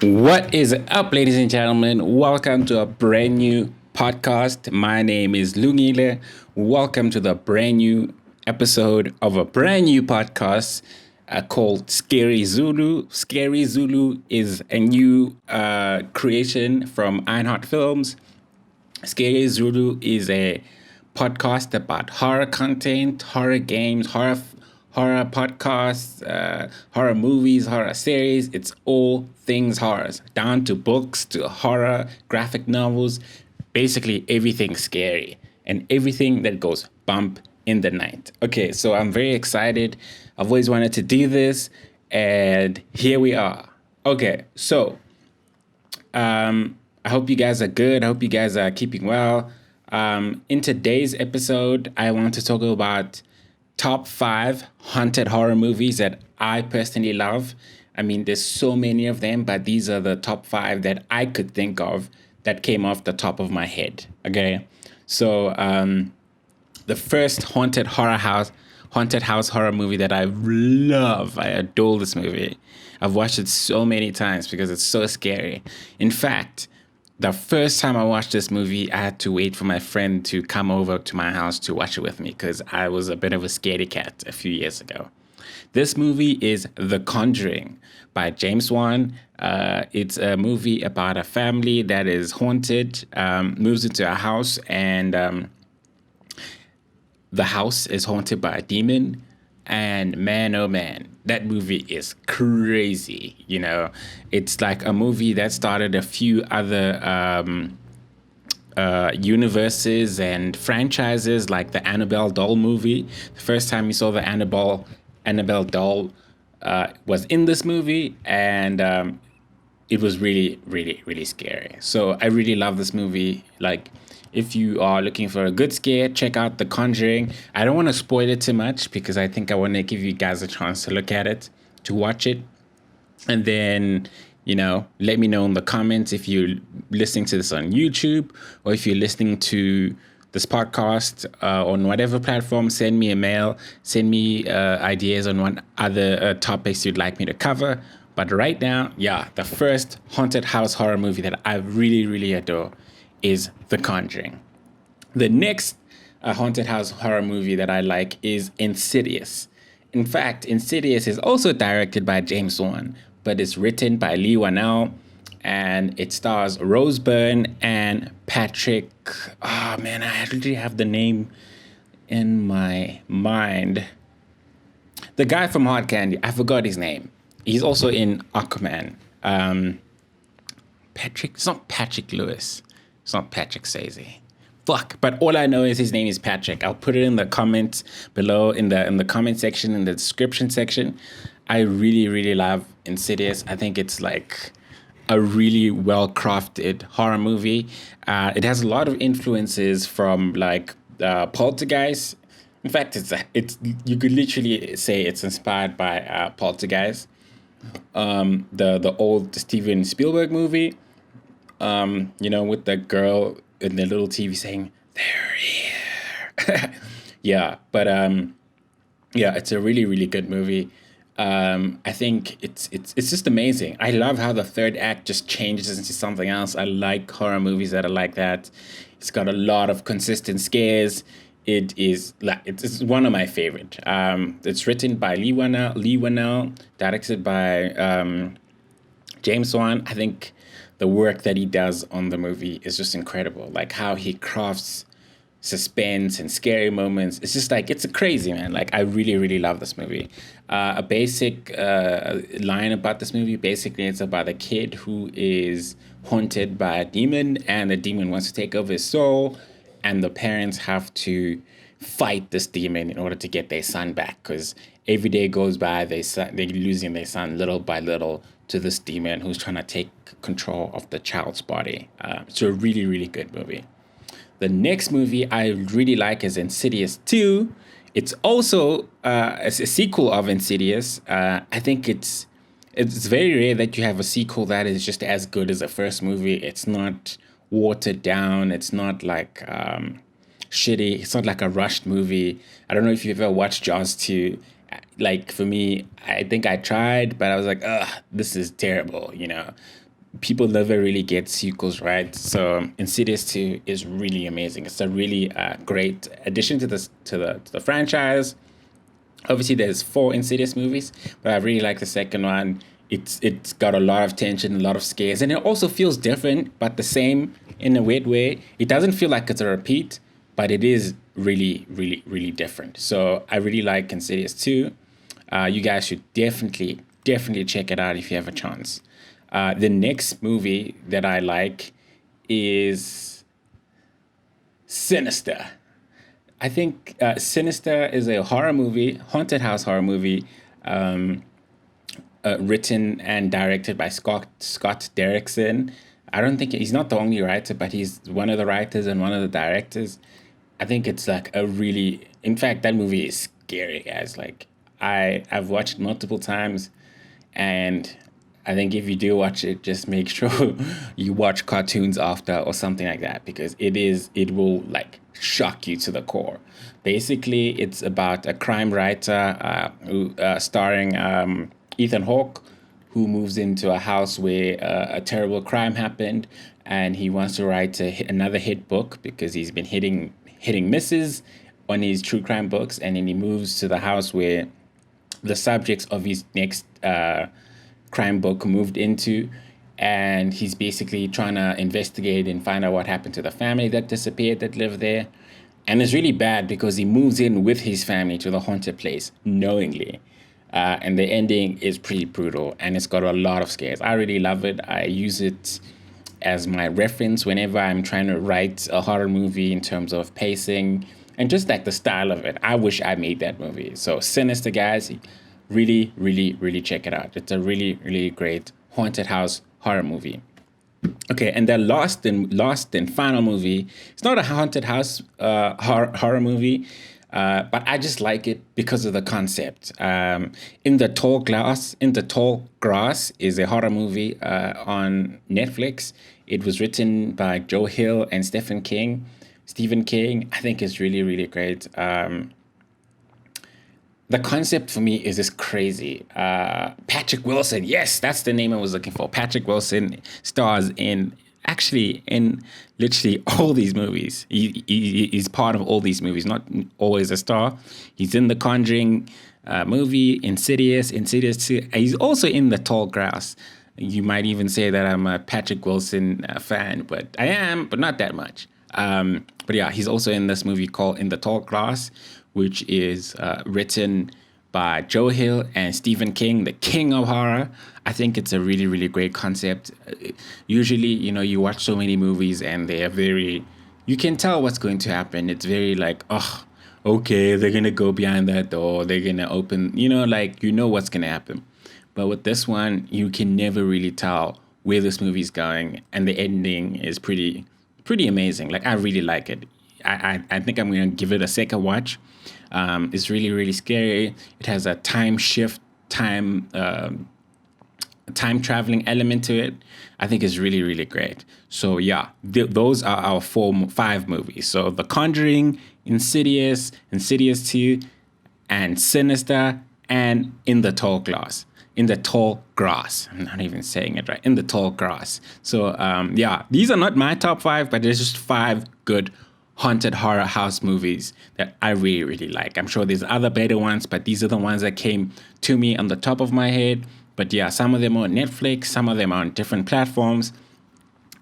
What is up, ladies and gentlemen? Welcome to a brand new podcast. My name is Lungile. Welcome to the brand new episode of a brand new podcast called Scary Zulu. Scary Zulu is a new creation from Ironheart Films. Scary Zulu is a podcast about horror content, horror games, horror podcasts, horror movies, horror series. It's all things horror, down to books, to horror, graphic novels, basically everything scary and everything that goes bump in the night. Okay, so I'm very excited. I've always wanted to do this, and here we are. Okay, so I hope you guys are good. I hope you guys are keeping well. In today's episode, I want to talk about top 5 haunted horror movies that I personally love. I mean, there's so many of them, but these are the top 5 that I could think of that came off the top of my head. Okay, so the first haunted house horror movie that I love. I adore this movie. I've watched it so many times because it's so scary. In fact, the first time I watched this movie, I had to wait for my friend to come over to my house to watch it with me because I was a bit of a scaredy cat a few years ago. This movie is The Conjuring by James Wan. It's a movie about a family that is haunted, moves into a house, and the house is haunted by a demon. And man, oh man, that movie is crazy. You know, it's like a movie that started a few other universes and franchises, like the Annabelle doll movie. The first time you saw the Annabelle doll was in this movie, and it was really, really, really scary. So I really love this movie. Like, if you are looking for a good scare, check out The Conjuring. I don't want to spoil it too much because I think I want to give you guys a chance to look at it, to watch it. And then, let me know in the comments if you're listening to this on YouTube or if you're listening to this podcast on whatever platform. Send me a mail, send me ideas on what other topics you'd like me to cover. But right now, the first haunted house horror movie that I really, really adore is The Conjuring. The next haunted house horror movie that I like is Insidious. In fact, Insidious is also directed by James Wan, but it's written by Lee Wanell, and it stars Rose Byrne and Patrick. Oh man, I actually have the name in my mind. The guy from Hard Candy, I forgot his name. He's also in Aquaman. It's not Patrick Lewis. It's not Patrick Swayze. Fuck. But all I know is his name is Patrick. I'll put it in the comments below, in the comment section, in the description section. I really, really love Insidious. I think it's like a really well-crafted horror movie. It has a lot of influences from like Poltergeist. In fact, it's you could literally say it's inspired by Poltergeist, the old Steven Spielberg movie. With the girl in the little TV saying, "They're here." It's a really, really good movie. I think it's just amazing. I love how the third act just changes into something else. I like horror movies that are like that. It's got a lot of consistent scares. It's one of my favorite. It's written by Lee Wanell, directed by James Wan. I think the work that he does on the movie is just incredible. Like how he crafts suspense and scary moments. It's just like, it's a crazy, man. Like, I really, really love this movie. A basic line about this movie, basically, it's about a kid who is haunted by a demon, and the demon wants to take over his soul, and the parents have to fight this demon in order to get their son back, because every day goes by, they're losing their son little by little to this demon who's trying to take control of the child's body. It's a really, really good movie. The next movie I really like is Insidious 2. It's also a sequel of Insidious. I think it's very rare that you have a sequel that is just as good as the first movie. It's not watered down. It's not like shitty. It's not like a rushed movie. I don't know if you've ever watched Jaws 2. Like, for me, I think I tried, but I was like, ugh, this is terrible, people never really get sequels right. So Insidious 2 is really amazing. It's a really great addition to the franchise. Obviously there's 4 Insidious movies, but I really like the second one. It's got a lot of tension, a lot of scares, and it also feels different, but the same in a weird way. It doesn't feel like it's a repeat, but it is really, really, really different. So I really like Insidious 2. You guys should definitely check it out if you have a chance. The next movie that I like is Sinister. I think Sinister is a horror movie, haunted house horror movie, written and directed by Scott Derrickson. I don't think he's not the only writer, but he's one of the writers and one of the directors. I think it's like a really, in fact, that movie is scary, guys. Like I've watched it multiple times, and I think if you do watch it, just make sure you watch cartoons after or something like that, because it will like shock you to the core. Basically, it's about a crime writer starring Ethan Hawke, who moves into a house where a terrible crime happened, and he wants to write another hit book because he's been hitting misses on his true crime books, and then he moves to the house where the subjects of his next crime book moved into, and he's basically trying to investigate and find out what happened to the family that disappeared that lived there. And it's really bad because he moves in with his family to the haunted place knowingly. And the ending is pretty brutal, and it's got a lot of scares. I really love it. I use it as my reference whenever I'm trying to write a horror movie in terms of pacing and just like the style of it. I wish I made that movie. So Sinister, guys, really, really, really check it out. It's a really, really great haunted house horror movie. Okay, and the last and final movie. It's not a haunted house horror movie, but I just like it because of the concept. In the Tall Grass is a horror movie on Netflix. It was written by Joe Hill and Stephen King. I think it's really, really great. The concept for me is just crazy. Patrick Wilson, yes, that's the name I was looking for. Patrick Wilson stars in literally all these movies. He's part of all these movies, not always a star. He's in the Conjuring movie, Insidious 2. He's also in the Tall Grass. You might even say that I'm a Patrick Wilson fan, but I am, but not that much. But yeah, he's also in this movie called In the Tall Grass, which is written by Joe Hill and Stephen King, the king of horror. I think it's a really, really great concept. Usually, you watch so many movies and they are very, you can tell what's going to happen. It's very like, oh, okay, they're going to go behind that door. They're going to open, what's going to happen. But with this one, you can never really tell where this movie's going. And the ending is pretty amazing. Like, I really like it. I think I'm going to give it a second watch. It's really, really scary. It has a time traveling element to it. I think it's really, really great. So yeah, those are our 5 movies. So The Conjuring, Insidious 2, and Sinister, and In the Tall Grass. I'm not even saying it right. In the Tall Grass. So yeah, these are not my top 5, but there's just 5 good haunted horror house movies that I really, really like. I'm sure there's other better ones, but these are the ones that came to me on the top of my head. But yeah, some of them are on Netflix, some of them are on different platforms.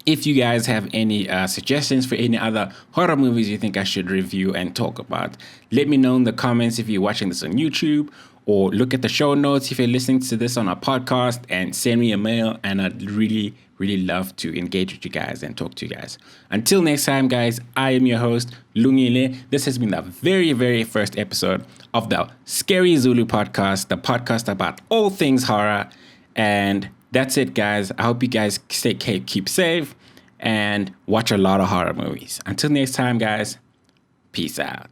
If you guys have any suggestions for any other horror movies you think I should review and talk about, let me know in the comments if you're watching this on YouTube, or look at the show notes if you're listening to this on a podcast, and send me a mail, and I'd really, really love to engage with you guys and talk to you guys. Until next time, guys, I am your host, Lungile. This has been the very, very first episode of the Scary Zulu podcast, the podcast about all things horror. And that's it, guys. I hope you guys keep safe and watch a lot of horror movies. Until next time, guys, peace out.